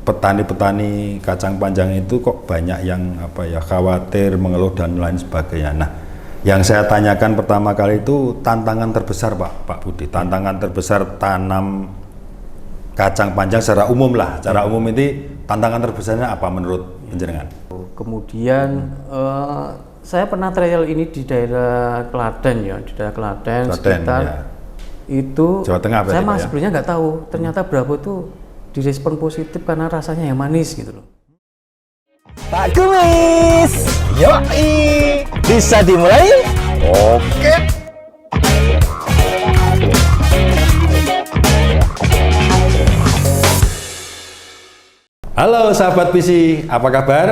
petani-petani kacang panjang itu kok banyak yang khawatir, mengeluh dan lain sebagainya. Nah, yang saya tanyakan pertama kali itu tantangan terbesar Pak Budi, tantangan terbesar tanam kacang panjang secara umum lah, secara umum ini tantangan terbesarnya apa menurut penjenengan? Kemudian saya pernah trial ini di daerah Klaten ya, di daerah Klaten sekitar ya. Itu Jawa Tengah saya masih sebenarnya nggak tahu, ternyata berapa tuh direspon positif karena rasanya yang manis gitu loh. Pak Kumis, yoi, bisa dimulai? Oke. Halo sahabat PC, apa kabar?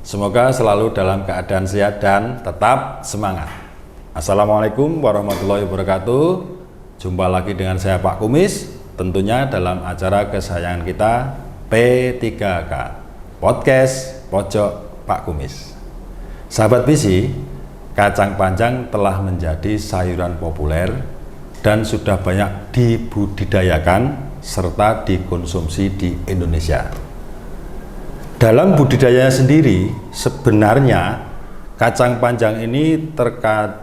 Semoga selalu dalam keadaan sehat dan tetap semangat. Assalamualaikum warahmatullahi wabarakatuh. Jumpa lagi dengan saya Pak Kumis, tentunya dalam acara kesayangan kita P3K, Podcast Pojok Pak Kumis. Sahabat PC, kacang panjang telah menjadi sayuran populer dan sudah banyak dibudidayakan serta dikonsumsi di Indonesia. Dalam budidayanya sendiri, sebenarnya kacang panjang ini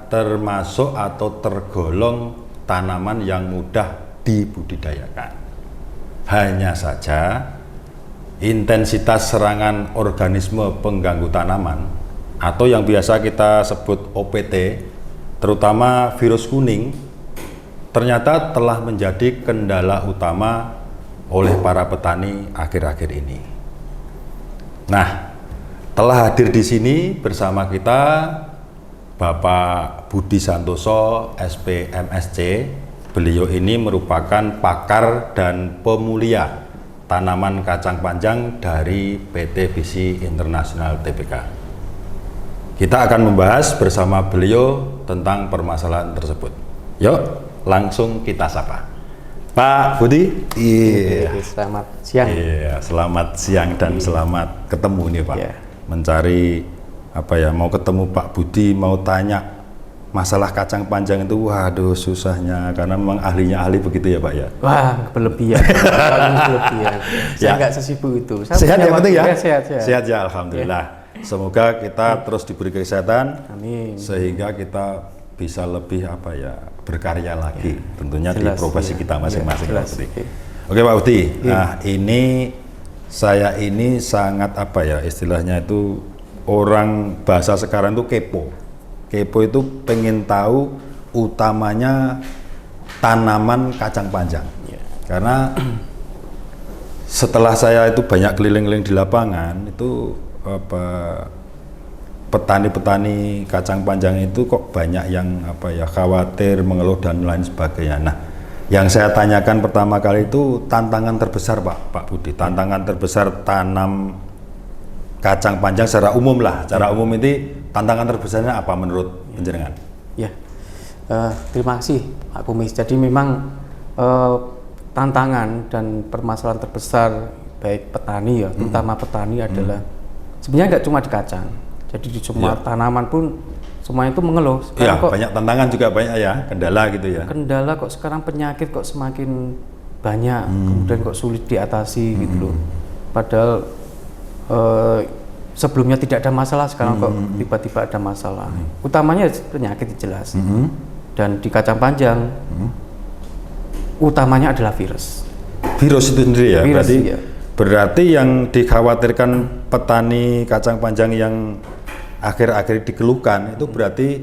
termasuk atau tergolong tanaman yang mudah dibudidayakan. Hanya saja intensitas serangan organisme pengganggu tanaman atau yang biasa kita sebut OPT, terutama virus kuning, ternyata telah menjadi kendala utama oleh para petani akhir-akhir ini. Nah, telah hadir di sini bersama kita Bapak Budi Santoso, SPMSC. Beliau ini merupakan pakar dan pemulia tanaman kacang panjang dari PT Visi Internasional Tbk. Kita akan membahas bersama beliau tentang permasalahan tersebut. Yuk, langsung kita sapa. Pak Budi. Iya. Selamat siang. Iya, selamat siang dan selamat ketemu nih Pak. Iya. Mencari mau ketemu Pak Budi, mau tanya masalah kacang panjang itu, waduh susahnya karena memang ahli begitu ya Pak ya. Wah, berlebihan. Berlebihan. Saya nggak sesibuk itu. Sehat yang penting ya. Sehat. Sehat ya, alhamdulillah. Ya. Semoga kita terus diberi kesehatan. Amin. Sehingga kita bisa lebih berkarya lagi. Ya. Tentunya Jelas, di profesi kita masing-masing. Ya, Oke Pak Budi. Ya. Nah saya ini sangat istilahnya itu orang bahasa sekarang itu kepo. Kepo itu pengen tahu utamanya tanaman kacang panjang. Ya. Karena setelah saya itu banyak keliling-keliling di lapangan, itu petani-petani kacang panjang itu kok banyak yang khawatir, mengeluh dan lain sebagainya. Nah, yang saya tanyakan pertama kali itu tantangan terbesar Pak Budi, tantangan terbesar tanam kacang panjang secara umum lah, secara umum ini tantangan terbesarnya apa menurut penjenengan? Ya, terima kasih Pak Kumis. Jadi memang tantangan dan permasalahan terbesar baik petani terutama petani adalah sebenarnya nggak cuma di kacang. Jadi di semua tanaman pun semuanya itu mengeluh. Iya, banyak tantangan juga banyak ya, kendala gitu ya. Kendala kok sekarang penyakit kok semakin banyak, kemudian kok sulit diatasi gitu loh. Padahal sebelumnya tidak ada masalah, sekarang kok tiba-tiba ada masalah. Utamanya penyakit jelas. Dan di kacang panjang utamanya adalah virus. Virus itu sendiri ya. Virus, berarti yang dikhawatirkan petani kacang panjang yang akhir-akhir dikeluhkan itu berarti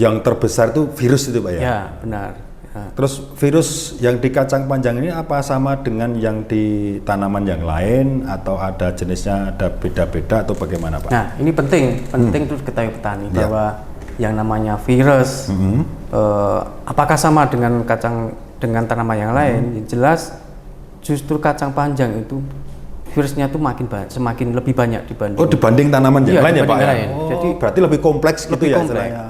yang terbesar itu virus itu Pak ya? Ya, benar. Ya. Terus virus yang di kacang panjang ini apa sama dengan yang di tanaman yang lain atau ada jenisnya, ada beda-beda atau bagaimana Pak? Nah, ini penting untuk diketahui petani bahwa yang namanya virus apakah sama dengan tanaman yang lain? Jelas justru kacang panjang itu virusnya tuh semakin lebih banyak dibanding. Oh, dibanding tanaman yang lain ya Pak ya? Oh, jadi berarti lebih kompleks gitu ya? Kompleks. Ya.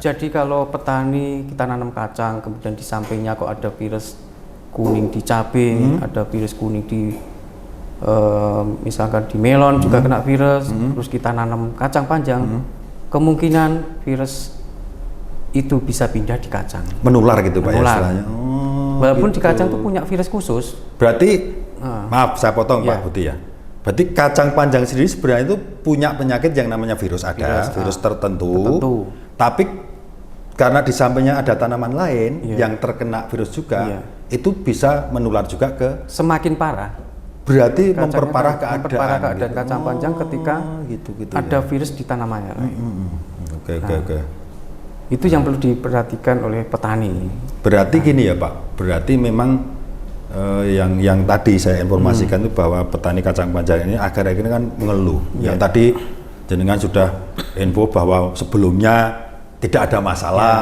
Jadi kalau petani kita nanam kacang, kemudian di sampingnya kok ada virus kuning di cabai, ada virus kuning di misalkan di melon juga kena virus, terus kita nanam kacang panjang, kemungkinan virus itu bisa pindah di kacang. Menular gitu Pak ya istilahnya? Walaupun gitu. Di kacang itu punya virus khusus. Berarti Maaf, saya potong Pak Budi ya. Berarti kacang panjang sendiri sebenarnya itu punya penyakit yang namanya virus, ada virus tertentu. Tapi karena di sampingnya ada tanaman lain yang terkena virus juga, itu bisa menular juga ke semakin parah. Berarti Kacangnya memperparah memperparah keadaan gitu. kacang panjang ketika ada virus di tanamannya. Oke. Itu yang perlu diperhatikan oleh petani. Berarti gini ya Pak, berarti memang yang tadi saya informasikan itu bahwa petani kacang panjang ini akhir-akhir ini kan mengeluh. Yang tadi jenengan sudah info bahwa sebelumnya tidak ada masalah,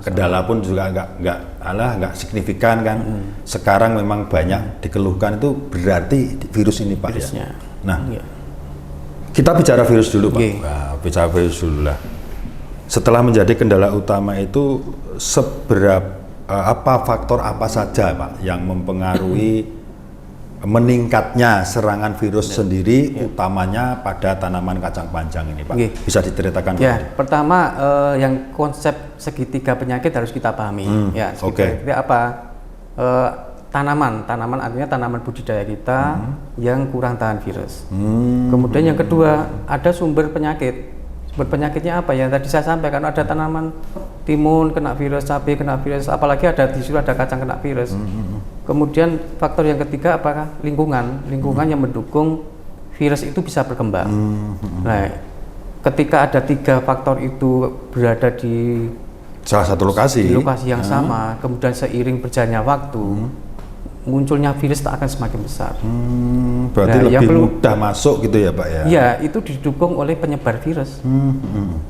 kendala pun juga nggak signifikan kan. Sekarang memang banyak dikeluhkan, itu berarti virus ini Pak Virusnya. ya. Nah, kita bicara virus dulu Pak. Yeah. Nah, bicara virus dulu lah. Setelah menjadi kendala utama itu apa faktor apa saja Pak yang mempengaruhi meningkatnya serangan virus sendiri, utamanya pada tanaman kacang panjang ini Pak? Bisa diceritakan Ya, Pak? pertama yang konsep segitiga penyakit harus kita pahami. Ya, segitiga apa? Tanaman artinya tanaman budidaya kita yang kurang tahan virus. Kemudian yang kedua, ada sumber penyakit. Sumber penyakitnya apa ya? Tadi saya sampaikan ada tanaman timun kena virus, cabai kena virus, apalagi ada di situ ada kacang kena virus. Kemudian faktor yang ketiga apakah lingkungan yang mendukung virus itu bisa berkembang. Nah, ketika ada 3 faktor itu berada di salah satu lokasi, di lokasi yang sama, kemudian seiring berjalannya waktu, munculnya virus tak akan semakin besar. Berarti lebih mudah masuk gitu ya Pak ya? Iya, itu didukung oleh penyebar virus.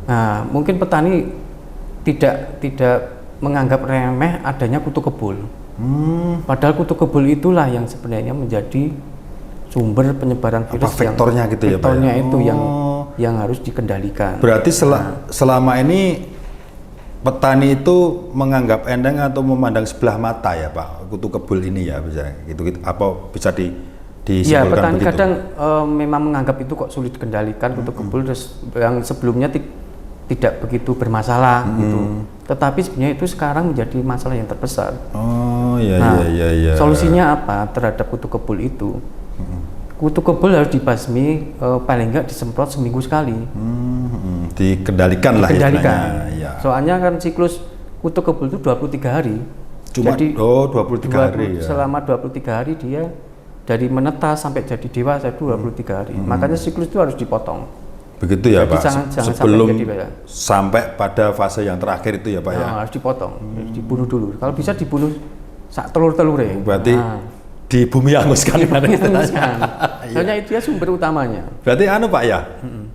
Nah, mungkin petani tidak menganggap remeh adanya kutu kebul. Padahal kutu kebul itulah yang sebenarnya menjadi sumber penyebaran virus. Vektornya gitu ya Pak? Vektornya itu yang harus dikendalikan. Berarti selama ini petani itu menganggap enteng atau memandang sebelah mata ya Pak, kutu kebul ini ya, bisa gitu, apa bisa disimpulkan ya, petani begitu? kadang memang menganggap itu kok sulit dikendalikan kutu kebul, terus yang sebelumnya tidak begitu bermasalah gitu. Tetapi sebenarnya itu sekarang menjadi masalah yang terbesar. Iya. Solusinya apa terhadap kutu kebul itu? Kutu kebul harus dibasmi, paling enggak disemprot seminggu sekali. Dikendalikan lah istilahnya. Ya. Soalnya kan siklus kutu kebul itu 23 hari. Cuma jadi 23 hari ya. Selama 23 hari dia dari menetas sampai jadi dewasa 23 hari. Makanya siklus itu harus dipotong. Begitu ya jadi Pak. Jangan sebelum sampai pada fase yang terakhir itu ya Pak ya. Harus dipotong, dibunuh dulu. Kalau bisa dibunuh sak telur-telure. Berarti di bumi hanguskan. Soalnya itu dia sumber utamanya. Berarti Pak ya,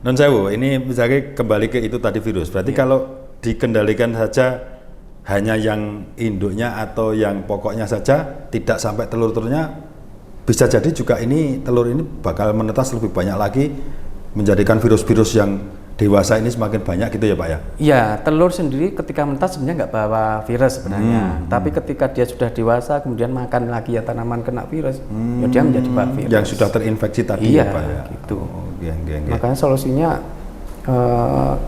non sewu, ini misalnya kembali ke itu tadi virus. Berarti kalau dikendalikan saja hanya yang induknya atau yang pokoknya saja, tidak sampai telur-telurnya, bisa jadi juga ini telur ini bakal menetas lebih banyak lagi, menjadikan virus-virus yang dewasa ini semakin banyak gitu ya Pak ya? Iya, telur sendiri ketika menetas sebenarnya nggak bawa virus sebenarnya. Tapi ketika dia sudah dewasa kemudian makan lagi ya tanaman kena virus, ya dia menjadi bawa virus. Yang sudah terinfeksi tadi ya Pak ya? Gitu. Iya. Makanya solusinya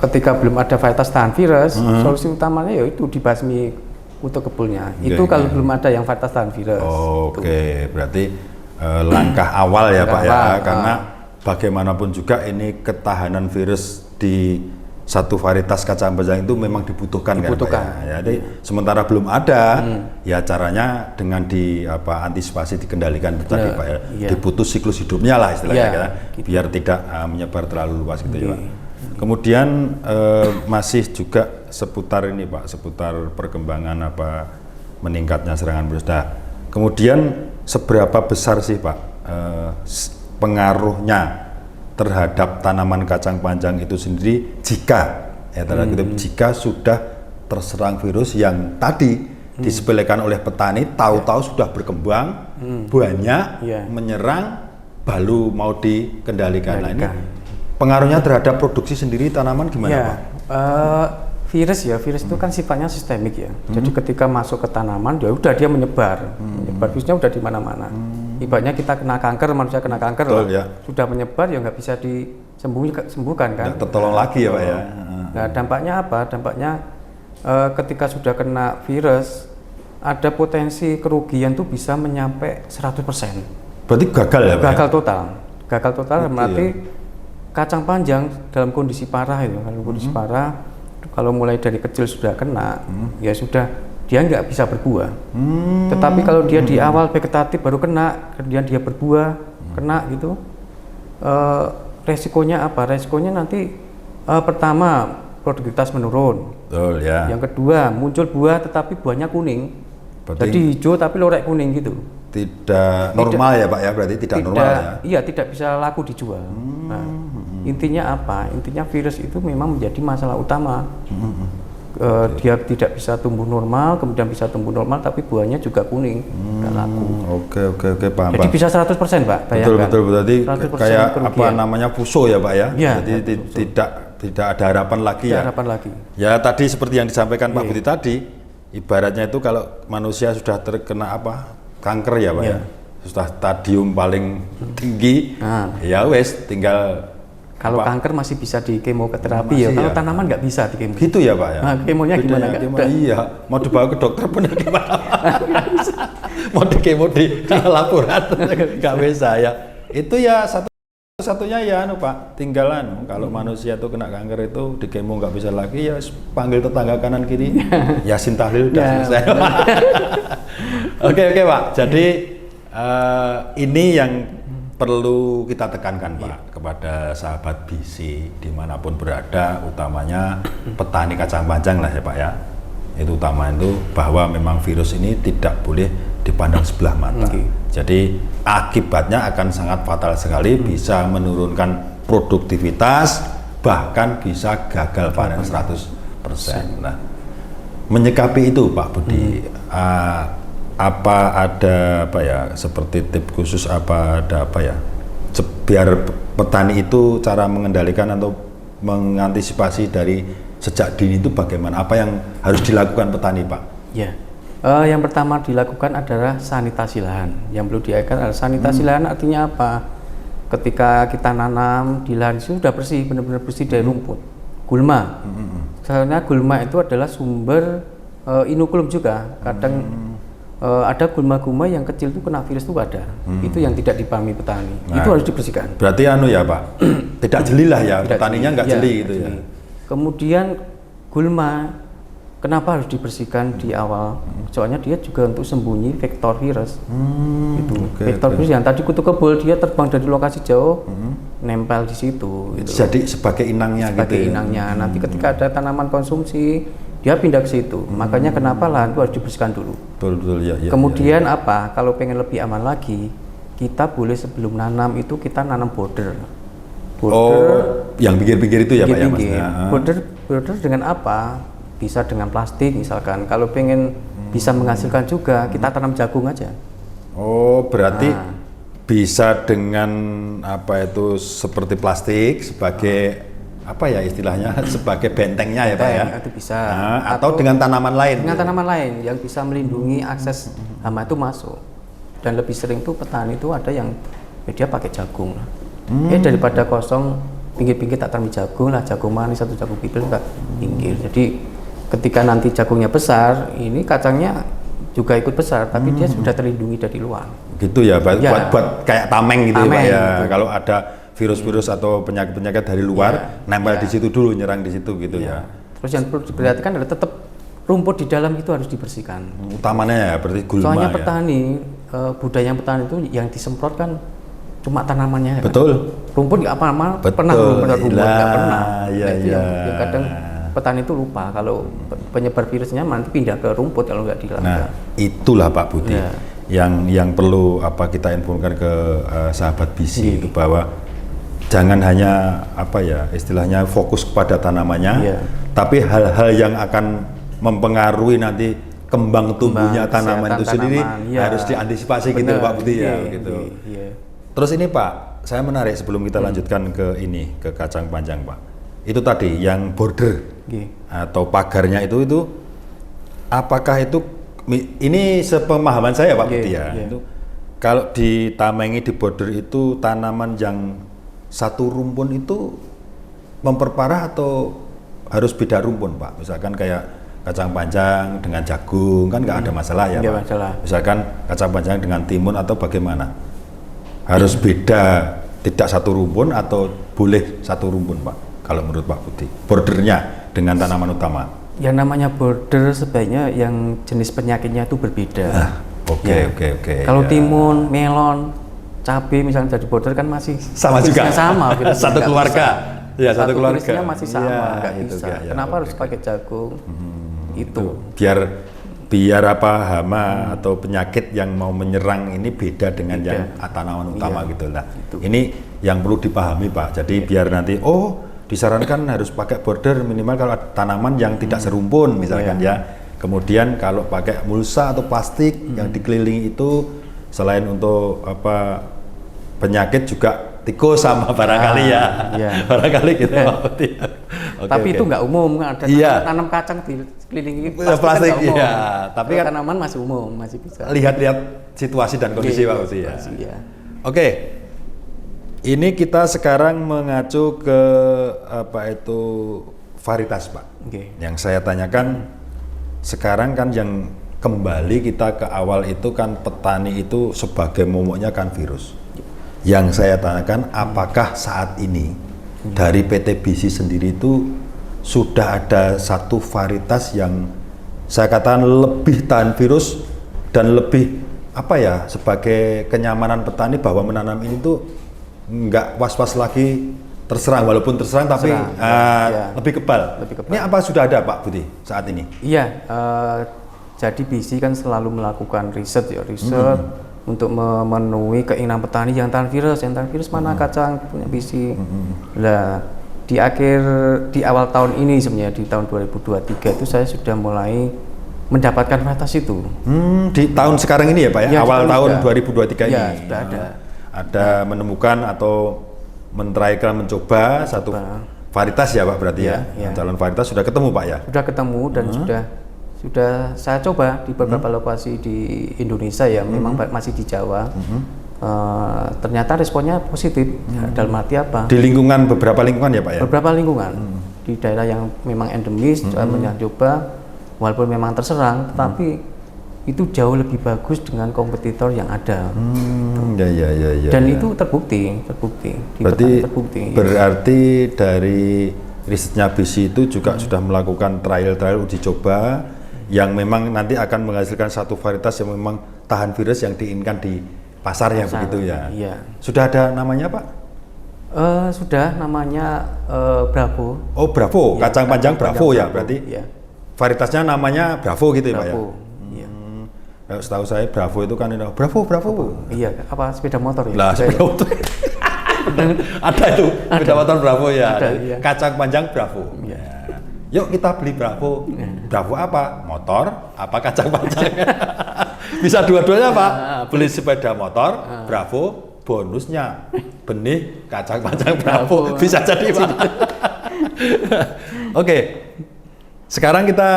ketika belum ada varietas tahan virus, solusi utamanya yaitu dibasmi kutu kebulnya. Itu kalau belum ada yang varietas tahan virus. Oke, berarti langkah awal ya Pak ya, karena bagaimanapun juga ini ketahanan virus di satu varietas kacang panjang itu memang dibutuhkan. Kan Pak ya? Jadi sementara belum ada, ya caranya dengan antisipasi dikendalikan tadi Pak ya, diputus siklus hidupnya lah istilahnya ya, gitu. Biar tidak menyebar terlalu luas gitu ya Pak. Kemudian masih juga seputar ini Pak, seputar perkembangan meningkatnya serangan virus. Nah, kemudian seberapa besar sih Pak pengaruhnya terhadap tanaman kacang panjang itu sendiri jika jika sudah terserang virus yang tadi disepelekan oleh petani, tahu-tahu sudah berkembang banyak menyerang, baru mau dikendalikan. Nah, ini pengaruhnya terhadap produksi sendiri tanaman gimana Pak? Virus itu kan sifatnya sistemik ya. Jadi ketika masuk ke tanaman dia menyebar. Virusnya udah di mana-mana. Ibaratnya kita kena kanker, manusia kena kanker. Betul, ya. Sudah menyebar ya nggak bisa disembuhkan kan. Nggak tertolong lagi ya Pak ya. Nah, dampaknya apa? Dampaknya ketika sudah kena virus, ada potensi kerugian tuh bisa menyampai 100%. Berarti gagal ya, Pak? Gagal total. Gagal total berarti kacang panjang dalam kondisi parah itu. Kalau kondisi parah, kalau mulai dari kecil sudah kena, ya sudah dia nggak bisa berbuah. Tetapi kalau dia di awal vegetatif baru kena, kemudian dia berbuah, kena gitu, resikonya apa? Resikonya nanti pertama produktivitas menurun. Betul ya. Yang kedua muncul buah tetapi buahnya kuning. Berarti Jadi hijau tapi lorek kuning gitu. tidak normal ya Pak ya, berarti tidak normal ya. Iya, tidak bisa laku dijual. Nah, intinya apa? Intinya virus itu memang menjadi masalah utama. Dia tidak bisa tumbuh normal, kemudian bisa tumbuh normal tapi buahnya juga kuning, nggak laku. Oke, paham. Jadi bisa 100% Pak, bayangkan. Betul, berarti 100% kayak kerugian. apa namanya fuso ya Pak ya. Ya, Jadi tidak ada harapan lagi ya. Harapan lagi. Ya tadi seperti yang disampaikan Pak Budi tadi, ibaratnya itu kalau manusia sudah terkena apa kanker ya Pak ya, sudah stadium paling tinggi, ya wes tinggal kalau kanker masih bisa di kemoterapi ya. Kalau tanaman nggak bisa di kemo. Gitu ya Pak ya. Nah, kemonya gimana? Iya, mau dibawa ke dokter pun gimana? Mau di kemo di laboratorium nggak bisa ya. Itu ya satunya ya Pak, tinggalan kalau manusia tuh kena kanker itu di kemo nggak bisa lagi ya panggil tetangga kanan kiri Yasin tahlil udah selesai. Oke Pak, jadi ini yang perlu kita tekankan Pak kepada sahabat BC dimanapun berada, utamanya petani kacang panjang lah ya Pak ya. Itu utama itu bahwa memang virus ini tidak boleh dipandang sebelah mata. Jadi akibatnya akan sangat fatal sekali, bisa menurunkan produktivitas, bahkan bisa gagal panen 100%. Nah, menyikapi itu Pak Budi, apa ada apa ya seperti tips khusus ada apa ya biar petani itu cara mengendalikan atau mengantisipasi dari sejak dini itu bagaimana, apa yang harus dilakukan petani Pak? Ya, yang pertama dilakukan adalah sanitasi lahan. Yang perlu dilakukan adalah sanitasi lahan, artinya apa? Ketika kita nanam di lahan itu sudah bersih, benar-benar bersih dari rumput, gulma. Karena gulma itu adalah sumber inokulum juga. Kadang ada gulma-gulma yang kecil itu kena virus itu ada. Itu yang tidak dipahami petani. Itu harus dibersihkan. Berarti ya Pak, tidak jeli lah ya, petaninya nggak jeli gitu ya. Kemudian gulma, kenapa harus dibersihkan di awal? Soalnya dia juga untuk sembunyi vektor virus. Vektor virus yang tadi kutu kebul dia terbang dari lokasi jauh, nempel di situ. Gitu. Jadi sebagai inangnya sebagai gitu. Inangnya. Nanti ketika ada tanaman konsumsi, dia pindah ke situ. Makanya kenapa lahan itu harus dibersihkan dulu. Betul ya. Kemudian apa? Kalau pengen lebih aman lagi, kita boleh sebelum nanam itu kita nanam border. Yang pinggir-pinggir itu ya Pak ya maksudnya. Border dengan apa? Bisa dengan plastik misalkan. Kalau pengen bisa menghasilkan juga, kita tanam jagung aja. Oh, berarti bisa dengan apa itu seperti plastik sebagai apa ya istilahnya sebagai bentengnya ya Pak ya. Itu bisa. Atau dengan tanaman lain. Dengan tanaman lain yang bisa melindungi akses hama itu masuk. Dan lebih sering tuh petani itu ada yang dia pakai jagung lah. Daripada kosong pinggir-pinggir tak tanam jagung lah, jagung manis atau jagung pipil enggak pinggir. Jadi ketika nanti jagungnya besar, ini kacangnya juga ikut besar, tapi dia sudah terlindungi dari luar. Gitu ya, buat kayak tameng gitu ya Pak ya. Gitu. Kalau ada virus-virus atau penyakit-penyakit dari luar, nempel di situ dulu, nyerang di situ gitu ya. Terus yang perlu diperhatikan adalah tetap rumput di dalam itu harus dibersihkan. Utamanya ya, berarti gulma. Soalnya ya. petani, budaya petani itu yang disemprot kan cuma tanamannya. Betul. Kan? Rumput nggak pernah rumput nggak pernah. Itu yang kadang petani itu lupa kalau penyebar virusnya nanti pindah ke rumput kalau nggak dilakukan. Nah, itulah Pak Budi yang perlu kita infokan ke sahabat BC itu bahwa jangan hanya istilahnya fokus kepada tanamannya, tapi hal-hal yang akan mempengaruhi nanti kembang tumbuhnya tanaman itu sendiri harus diantisipasi. Bener, gitu Pak Budi ya gitu. Terus ini Pak, saya menarik sebelum kita lanjutkan ke kacang panjang Pak. Itu tadi yang border atau pagarnya itu apakah itu ini sepemahaman saya Pak Budi ya. Itu kalau ditamengi di border itu tanaman yang satu rumpun itu memperparah atau harus beda rumpun Pak? Misalkan kayak kacang panjang dengan jagung kan nggak ada masalah ya Pak. Masalah. Misalkan kacang panjang dengan timun atau bagaimana? harus beda, tidak satu rumpun atau boleh satu rumpun Pak? Kalau menurut Pak Budi, bordernya dengan tanaman utama? Yang namanya border sebaiknya yang jenis penyakitnya itu berbeda. Oke. Kalau timun, melon, cabai misalnya jadi border kan masih Sama juga. sama gitu. Satu Nggak keluarga. bisa. Ya, satu keluarga. Tulisnya masih sama, Iya, nggak itu bisa. ya, ya, Kenapa oke, harus pakai jagung? Itu. Biar apa hama atau penyakit yang mau menyerang ini beda dengan yang tanaman utama gitu lah. Ini yang perlu dipahami Pak. Jadi biar nanti disarankan harus pakai border minimal kalau ada tanaman yang tidak serumpun misalkan ya. Kemudian kalau pakai mulsa atau plastik yang dikelilingi itu selain untuk apa penyakit juga tikus sama barangkali ya. Barangkali gitu Pak Budi. Tapi itu nggak umum, ada tanam kacang di kelilingi plastik kan umum. Tapi kan tanaman masih umum, masih bisa. Lihat-lihat situasi dan kondisi Pak Budi ya. Oke. Ini kita sekarang mengacu ke varietas Pak. Yang saya tanyakan sekarang kan yang kembali kita ke awal itu kan petani itu sebagai momoknya kan virus. Yang saya tanyakan apakah saat ini dari PT BC sendiri itu sudah ada satu varietas yang saya katakan lebih tahan virus dan lebih sebagai kenyamanan petani bahwa menanam ini tuh nggak was-was lagi terserang, walaupun terserang tapi lebih kebal. Ini apa sudah ada Pak Budi saat ini? Iya, jadi BC kan selalu melakukan riset untuk memenuhi keinginan petani yang tahan virus. Yang tahan virus mana kacang punya BC. Nah, di awal tahun ini sebenarnya di tahun 2023 itu saya sudah mulai mendapatkan varietas itu. Di tahun sekarang ini ya Pak ya? Awal tahun 2023 ini. Ya, sudah ada. Ada menemukan atau mencoba satu varietas ya Pak berarti ya? Calon varietas sudah ketemu Pak ya? Sudah ketemu dan sudah saya coba di beberapa lokasi di Indonesia ya, memang masih di Jawa. Ternyata responnya positif. Dalam arti apa? Di lingkungan beberapa lingkungan ya Pak ya? Beberapa lingkungan di daerah yang memang endemis, mencoba walaupun memang terserang, tetapi itu jauh lebih bagus dengan kompetitor yang ada. Dan itu terbukti. Berarti dari risetnya BC itu juga sudah melakukan trial uji coba yang memang nanti akan menghasilkan satu varietas yang memang tahan virus yang diinginkan di pasar ya begitu ya. Iya. Sudah ada namanya Pak? Sudah, namanya Bravo. Oh Bravo, kacang panjang Bravo ya berarti. Iya. Varietasnya namanya Bravo gitu ya Pak ya? Iya. Setahu saya Bravo itu kan Bravo. Iya, apa sepeda motor ya? Lah sepeda motor. Ada itu sepeda motor Bravo ya. Ada, iya. Kacang panjang Bravo. Iya. Yuk kita beli Bravo. Bravo apa? Motor apa kacang panjang? Bisa dua-duanya Pak. Beli sepeda motor Bravo, bonusnya benih kacang panjang Bravo. Bisa jadi Pak. Oke. Sekarang kita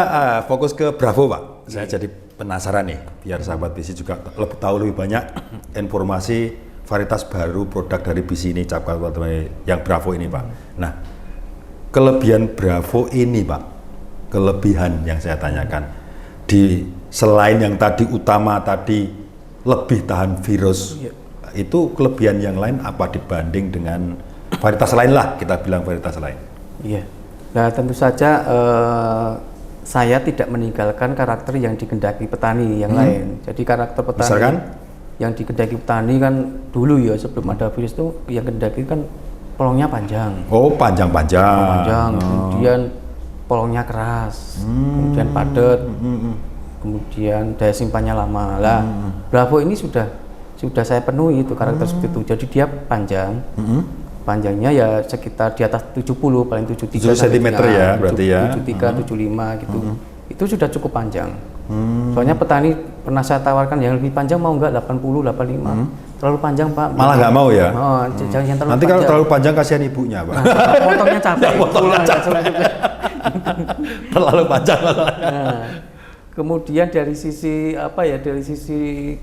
fokus ke Bravo Pak. Saya jadi penasaran nih, biar sahabat BC juga tahu lebih banyak informasi varietas baru produk dari BC ini, cap yang Bravo ini Pak. Nah, kelebihan Bravo ini Pak, kelebihan yang saya tanyakan, selain yang utama tadi lebih tahan virus, itu kelebihan yang lain apa dibanding dengan varietas lain lah, kita bilang varietas lain. Iya. Nah tentu saja saya tidak meninggalkan karakter yang dikehendaki petani yang lain. Jadi karakter petani misalkan? Yang dikehendaki petani kan dulu ya sebelum ada virus itu yang dikehendaki kan polongnya panjang. Oh panjang. Kemudian polongnya keras, kemudian padat, kemudian daya simpannya lama. Lah Bravo ini sudah saya penuhi itu karakter seperti itu. Jadi dia panjang. Panjangnya ya sekitar di atas 70, paling 73 cm ya berarti ya. 73, 75 gitu. Itu sudah cukup panjang. Soalnya petani pernah saya tawarkan yang lebih panjang mau nggak 80, 85. Terlalu panjang Pak. Malah nggak mau ya? Oh, jangan yang terlalu nanti panjang. Kalau terlalu panjang kasihan ibunya Pak. Potongnya capek. Terlalu panjang. Kemudian dari sisi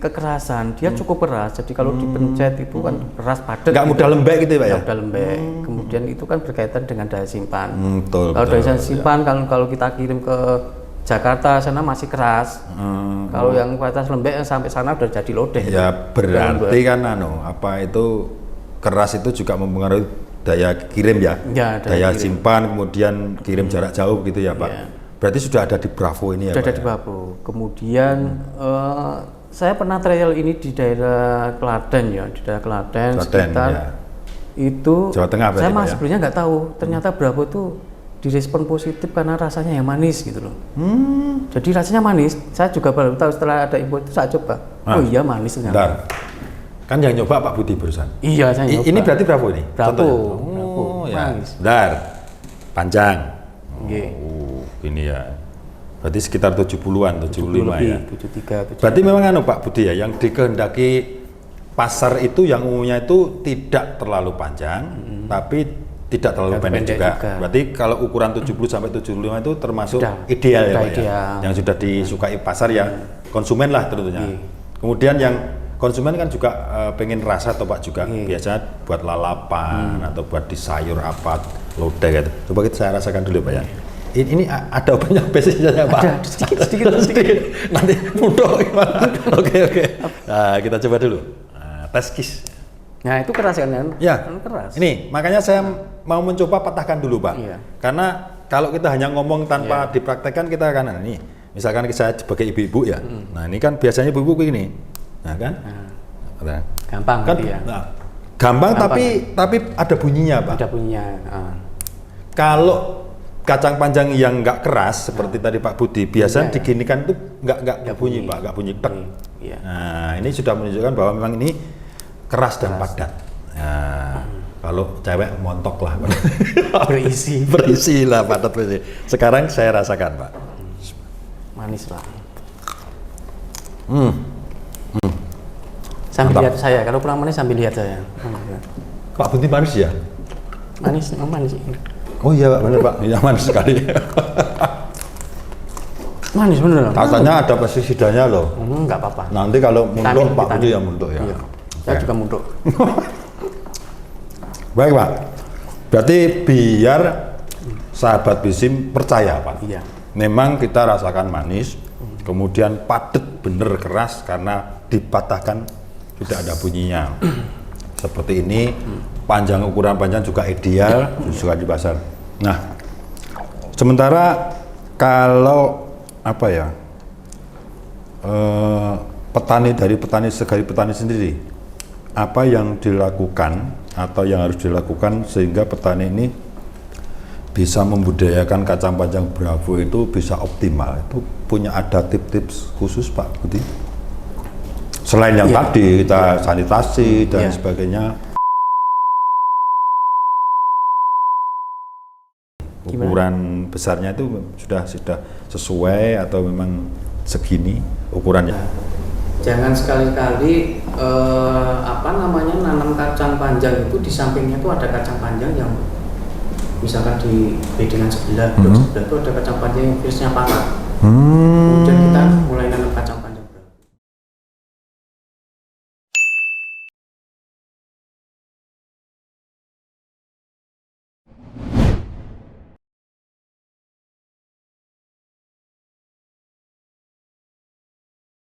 kekerasan dia cukup keras. Jadi kalau dipencet itu kan keras padat. Nggak mudah lembek gitu ya Pak ya? Mudah lembek. Kemudian itu kan berkaitan dengan daya simpan. Betul. Kalau daya simpan kalau kita kirim ke Jakarta sana masih keras. Kalau yang kualitas lembek sampai sana udah jadi lodeh. Ya berarti kan apa itu keras itu juga mempengaruhi daya kirim ya. Ya, daya kirim. simpan kemudian kirim jarak jauh gitu ya Pak. Ya. Berarti sudah ada di Bravo ini ya Sudah Pak. ada di Bravo. Kemudian saya pernah trial ini di daerah Klaten ya, di daerah Klaten sekitar ya. itu. Jawa Tengah berarti, saya Pak, mah ya? sebenarnya nggak tahu. Ternyata Bravo itu direspon positif karena rasanya yang manis gitu loh. Jadi rasanya manis. Saya juga baru tahu setelah ada info itu saya coba. Oh iya manis ternyata. Bentar. Kan yang nyoba Pak Budi barusan. Iya saya nyoba. Ini berarti Bravo ini? Bravo. Contohnya? Bravo. Oh ya. Manis. Bentar. Panjang. Nggih. Ini ya. Berarti sekitar 70-an, 75 ya. 73, 74. Berarti memang Pak Budi ya, yang dikehendaki pasar itu yang umumnya itu tidak terlalu panjang, tapi tidak terlalu pendek juga. Berarti kalau ukuran 70 sampai 75 itu termasuk ideal ya Pak ya. Yang sudah disukai pasar ya konsumen lah tentunya. Kemudian yang konsumen kan juga pengen rasa atau Pak juga biasa buat lalapan atau buat di sayur apa lodeh gitu. Coba saya rasakan dulu Pak ya. Ini ada banyak basisnya Pak. Ada sedikit. Nanti mudah gimana? Oke. Nah, kita coba dulu. Nah, tes kis. Nah itu keras kan? Ya. Kan keras. Ini makanya saya mau mencoba patahkan dulu Pak. Iya. Karena kalau kita hanya ngomong tanpa dipraktekkan kita akan ini. Misalkan saya sebagai ibu-ibu ya. Nah ini kan biasanya ibu-ibu begini. Nah kan? Nah. Gampang Kan, gitu ya. nah, gampang tapi ada bunyinya Pak. Ada punya. Kalau kacang panjang yang nggak keras seperti tadi Pak Budi biasanya diginikan itu nggak bunyi Pak, nggak bunyi tek. Iya. Nah ini sudah menunjukkan bahwa memang ini keras dan padat. Nah, kalau cewek montok lah berisi lah padat berisi. Sekarang saya rasakan Pak. Manis lah. Sambil Mantap. lihat saya, kalau pulang manis sambil lihat saya. Pak Budi manis ya? Manis. Oh iya Pak, benar Pak, iya manis sekali. Manis bener. Katanya ada pestisidanya loh. Nggak apa-apa. Nanti kalau muntuk Pak Budi Vitamin. yang muntuk ya. Iya. Saya juga muntuk. Baik Pak, berarti biar sahabat Bisim percaya Pak. Iya. Memang kita rasakan manis, kemudian padat bener keras karena dipatahkan tidak ada bunyinya. Seperti ini, panjang ukuran panjang juga ideal, juga di pasar. Nah, sementara kalau apa ya, petani sendiri, apa yang dilakukan atau yang harus dilakukan sehingga petani ini bisa membudidayakan kacang panjang Bravo itu bisa optimal? Itu punya ada tips-tips khusus Pak Budi? Selain yang tadi kita sanitasi dan sebagainya, ukuran besarnya itu sudah sesuai atau memang segini ukurannya? Jangan sekali-kali nanam kacang panjang itu di sampingnya itu ada kacang panjang yang misalkan di bedengan sebelah, sebelah itu ada kacang panjang yang virusnya panas. Kemudian kita mulai